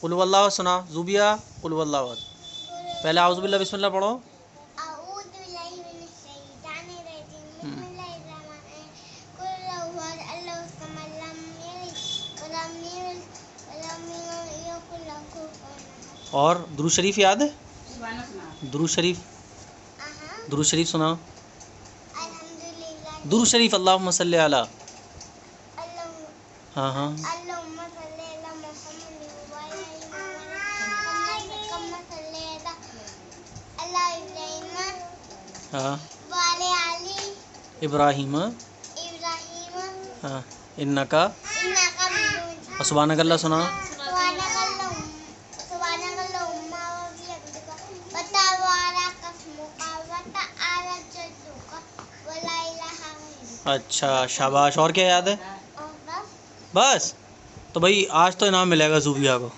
कुल वल्लाह सुना ज़ुबिया, कुल वल्लाह अहद। पहले आउज़ु बिल्लाह बिस्मिल्लाह पढ़ो। और दुरूद शरीफ याद है? दुरूद शरीफ, दुरूद शरीफ सुनाओ। दुरूद शरीफ अल्लाहुम्मा सल्ली अला। हाँ हाँ हाँ इब्राहिम, हाँ इन्नका, और सुब्हानकल्लाह सुनाओ। अच्छा शाबाश। और क्या याद है? बस। तो भाई आज तो इनाम मिलेगा ज़ुबिया को।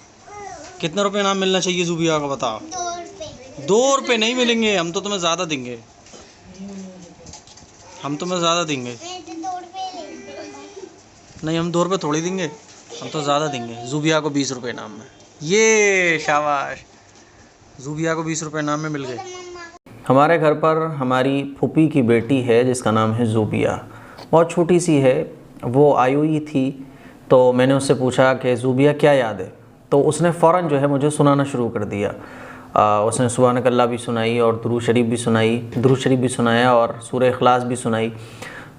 कितने रुपए इनाम मिलना चाहिए ज़ुबिया को बताओ? 2 रुपये नहीं मिलेंगे, हम तो तुम्हें ज़्यादा देंगे। हम तुम्हें ज़्यादा देंगे। नहीं हम 2 रुपये थोड़ी देंगे, हम तो ज़्यादा देंगे। ज़ुबिया को 20 रुपये इनाम में। ये शाबाश, ज़ुबिया को 20 रुपये इनाम में मिल गए। हमारे घर पर हमारी फूफी की बेटी है जिसका नाम है ज़ुबिया। बहुत छोटी सी है, वो आई हुई थी। तो मैंने उससे पूछा कि ज़ुबिया क्या याद है, तो उसने फ़ौरन जो है मुझे सुनाना शुरू कर दिया। उसने सुब्हानकल्लाह भी सुनाई और दुरूद शरीफ भी सुनाई, दुरूद शरीफ भी सुनाया और सूरह इखलास भी सुनाई।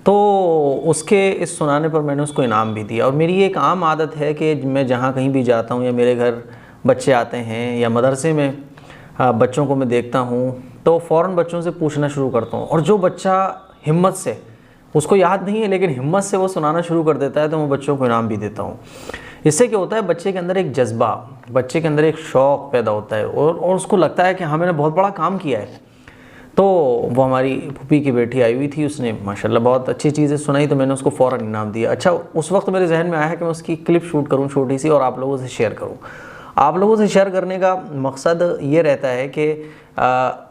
तो उसके इस सुनाने पर मैंने उसको इनाम भी दिया। और मेरी एक आम आदत है कि मैं जहाँ कहीं भी जाता हूँ या मेरे घर बच्चे आते हैं या मदरसे में बच्चों को मैं देखता हूँ तो फ़ौरन बच्चों से पूछना शुरू करता हूँ। और जो बच्चा हिम्मत से, उसको याद नहीं है लेकिन हिम्मत से वो सुनाना शुरू कर देता है, तो मैं बच्चों को इनाम भी देता हूँ। इससे क्या होता है, बच्चे के अंदर एक जज्बा, बच्चे के अंदर एक शौक़ पैदा होता है और उसको लगता है कि हाँ मैंने बहुत बड़ा काम किया है। तो वो हमारी फूफी की बेटी आई हुई थी, उसने माशाल्लाह बहुत अच्छी चीज़ें सुनाई, तो मैंने उसको फ़ौरन इनाम दिया। अच्छा, उस वक्त मेरे जहन में आया कि मैं उसकी क्लिप शूट करूँ छोटी सी और आप लोगों से शेयर करूँ। आप लोगों से शेयर करने का मकसद ये रहता है कि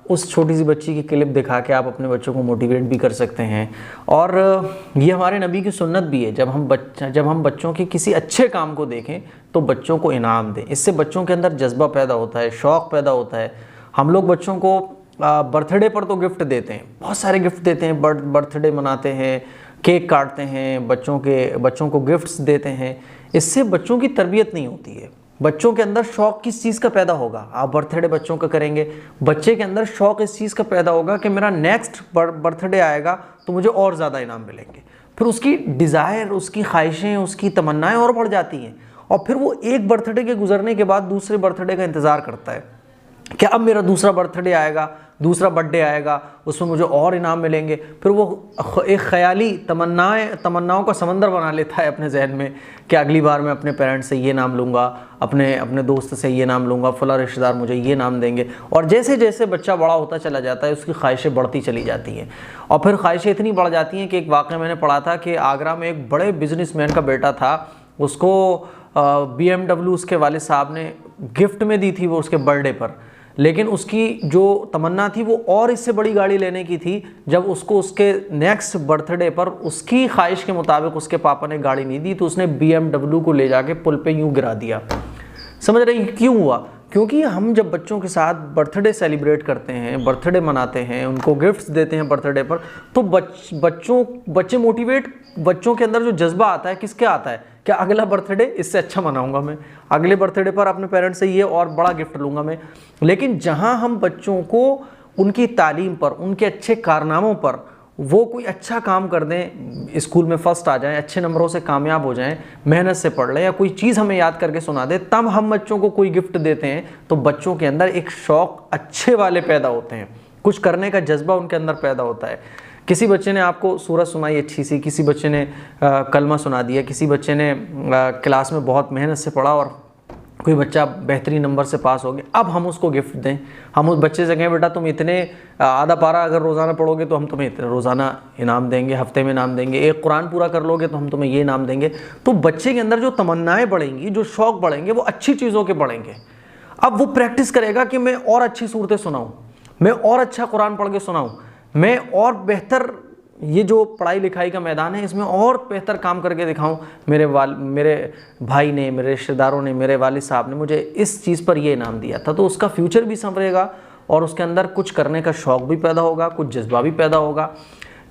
उस छोटी सी बच्ची की क्लिप दिखा के आप अपने बच्चों को मोटिवेट भी कर सकते हैं। और ये हमारे नबी की सुन्नत भी है, जब हम बच्चों के किसी अच्छे काम को देखें तो बच्चों को इनाम दें। इससे बच्चों के अंदर जज्बा पैदा होता है, शौक़ पैदा होता है। हम लोग बच्चों को बर्थडे पर तो गिफ्ट देते हैं, बहुत सारे गिफ्ट देते हैं, बर्थडे मनाते हैं, केक काटते हैं, बच्चों को गिफ्ट्स देते हैं। इससे बच्चों की तरबियत नहीं होती है। बच्चों के अंदर शौक़ किस चीज़ का पैदा होगा, आप बर्थडे बच्चों का करेंगे, बच्चे के अंदर शौक़ इस चीज़ का पैदा होगा कि मेरा नेक्स्ट बर्थडे आएगा तो मुझे और ज़्यादा इनाम मिलेंगे। फिर उसकी डिज़ायर, उसकी ख्वाहिशें, उसकी तमन्नाएं और बढ़ जाती हैं। और फिर वो एक बर्थडे के गुजरने के बाद दूसरे बर्थडे का इंतज़ार करता है कि अब मेरा दूसरा बर्थडे आएगा, दूसरा बर्थडे आएगा, उसमें मुझे और इनाम मिलेंगे। फिर वो एक ख़याली तमन्नाओं का समंदर बना लेता है अपने जहन में कि अगली बार मैं अपने पेरेंट्स से ये नाम लूँगा, अपने दोस्त से ये नाम लूँगा, फ़लाँ रिश्तेदार मुझे ये नाम देंगे। और जैसे जैसे बच्चा बड़ा होता चला जाता है उसकी ख्वाहिशें बढ़ती चली जाती हैं। और फिर ख्वाहिशें इतनी बढ़ जाती हैं कि एक वाक़या मैंने पढ़ा था कि आगरा में एक बड़े बिजनेसमैन का बेटा था, उसको BMW उसके वालिद साहब ने गिफ्ट में दी थी वो उसके बर्थडे पर। लेकिन उसकी जो तमन्ना थी वो और इससे बड़ी गाड़ी लेने की थी। जब उसको उसके नेक्स्ट बर्थडे पर उसकी ख्वाहिश के मुताबिक उसके पापा ने गाड़ी नहीं दी तो उसने BMW को ले जाके पुल पे यूं गिरा दिया। समझ रहे क्यों हुआ? क्योंकि हम जब बच्चों के साथ बर्थडे सेलिब्रेट करते हैं, बर्थडे मनाते हैं, उनको गिफ्ट्स देते हैं बर्थडे पर, तो बच्चे मोटिवेट, बच्चों के अंदर जो जज्बा आता है किसके आता है, क्या अगला बर्थडे इससे अच्छा मनाऊंगा मैं, अगले बर्थडे पर अपने पेरेंट्स से ये और बड़ा गिफ्ट लूँगा मैं। लेकिन जहाँ हम बच्चों को उनकी तालीम पर, उनके अच्छे कारनामों पर, वो कोई अच्छा काम कर दें, स्कूल में फ़र्स्ट आ जाएं, अच्छे नंबरों से कामयाब हो जाएं, मेहनत से पढ़ लें या कोई चीज़ हमें याद करके सुना दे, तब हम बच्चों को कोई गिफ्ट देते हैं तो बच्चों के अंदर एक शौक़ अच्छे वाले पैदा होते हैं, कुछ करने का जज्बा उनके अंदर पैदा होता है। किसी बच्चे ने आपको सूरत सुनाई अच्छी सी, किसी बच्चे ने कलमा सुना दिया, किसी बच्चे ने क्लास में बहुत मेहनत से पढ़ा और कोई बच्चा बेहतरीन नंबर से पास हो गया, अब हम उसको गिफ्ट दें। हम उस बच्चे से कहें बेटा तुम इतने आधा पारा अगर रोज़ाना पढ़ोगे तो हम तुम्हें इतने रोज़ाना इनाम देंगे, हफ्ते में इनाम देंगे, एक कुरान पूरा कर लोगे तो हम तुम्हें ये इनाम देंगे। तो बच्चे के अंदर जो तमन्नाएँ बढ़ेंगी, जो शौक़ बढ़ेंगे, वो अच्छी चीज़ों के बढ़ेंगे। अब वो प्रैक्टिस करेगा कि मैं और अच्छी सूरतें सुनाऊँ, मैं और अच्छा कुरान पढ़ के सुनाऊँ, मैं और बेहतर ये जो पढ़ाई लिखाई का मैदान है इसमें और बेहतर काम करके दिखाऊं। मेरे भाई ने, मेरे रिश्तेदारों ने, मेरे वालिद साहब ने मुझे इस चीज़ पर ये इनाम दिया था, तो उसका फ्यूचर भी संवरेगा और उसके अंदर कुछ करने का शौक़ भी पैदा होगा, कुछ जज्बा भी पैदा होगा।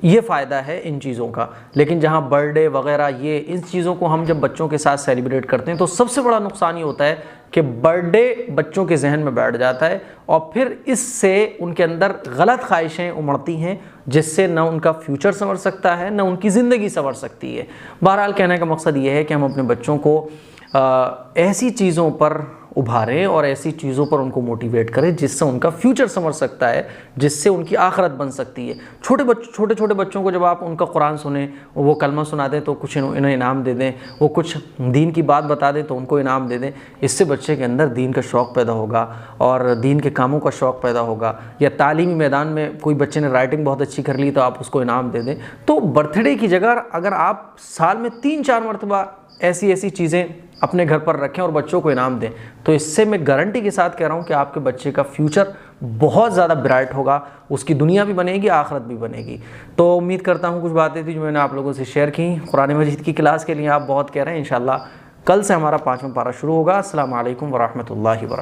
ये फ़ायदा है इन चीज़ों का। लेकिन जहाँ बर्थडे वगैरह ये इन चीज़ों को हम जब बच्चों के साथ सेलिब्रेट करते हैं तो सबसे बड़ा नुकसान ये होता है कि बर्थडे बच्चों के जहन में बैठ जाता है और फिर इससे उनके अंदर गलत ख्वाहिशें उमड़ती हैं, जिससे ना उनका फ्यूचर संवर सकता है, ना उनकी ज़िंदगी संवर सकती है। बहरहाल कहने का मकसद ये है कि हम अपने बच्चों को ऐसी चीज़ों पर उभारें और ऐसी चीज़ों पर उनको मोटिवेट करें जिससे उनका फ्यूचर संवर सकता है, जिससे उनकी आखिरत बन सकती है। छोटे छोटे बच्चों को जब आप उनका कुरान सुने, वो कलमा सुना दें तो कुछ इन्हें इनाम दे दें, वो कुछ दीन की बात बता दें तो उनको इनाम दे दें, इससे बच्चे के अंदर दीन का शौक़ पैदा होगा और दीन के कामों का शौक़ पैदा होगा। या तालीमी मैदान में कोई बच्चे ने राइटिंग बहुत अच्छी कर ली तो आप उसको इनाम दे दें। तो बर्थडे की जगह अगर आप साल में 3-4 मरतबा ऐसी चीज़ें अपने घर पर रखें और बच्चों को इनाम दें, तो इससे मैं गारंटी के साथ कह रहा हूँ कि आपके बच्चे का फ्यूचर बहुत ज़्यादा ब्राइट होगा, उसकी दुनिया भी बनेगी, आखिरत भी बनेगी। तो उम्मीद करता हूँ कुछ बातें थी जो मैंने आप लोगों से शेयर की। कुरान मजीद की क्लास के लिए आप बहुत कह रहे हैं, इंशाल्लाह कल से हमारा 5वां पारा शुरू होगा। अस्सलामु अलैकुम व रहमतुल्लाहि व बरकातहू।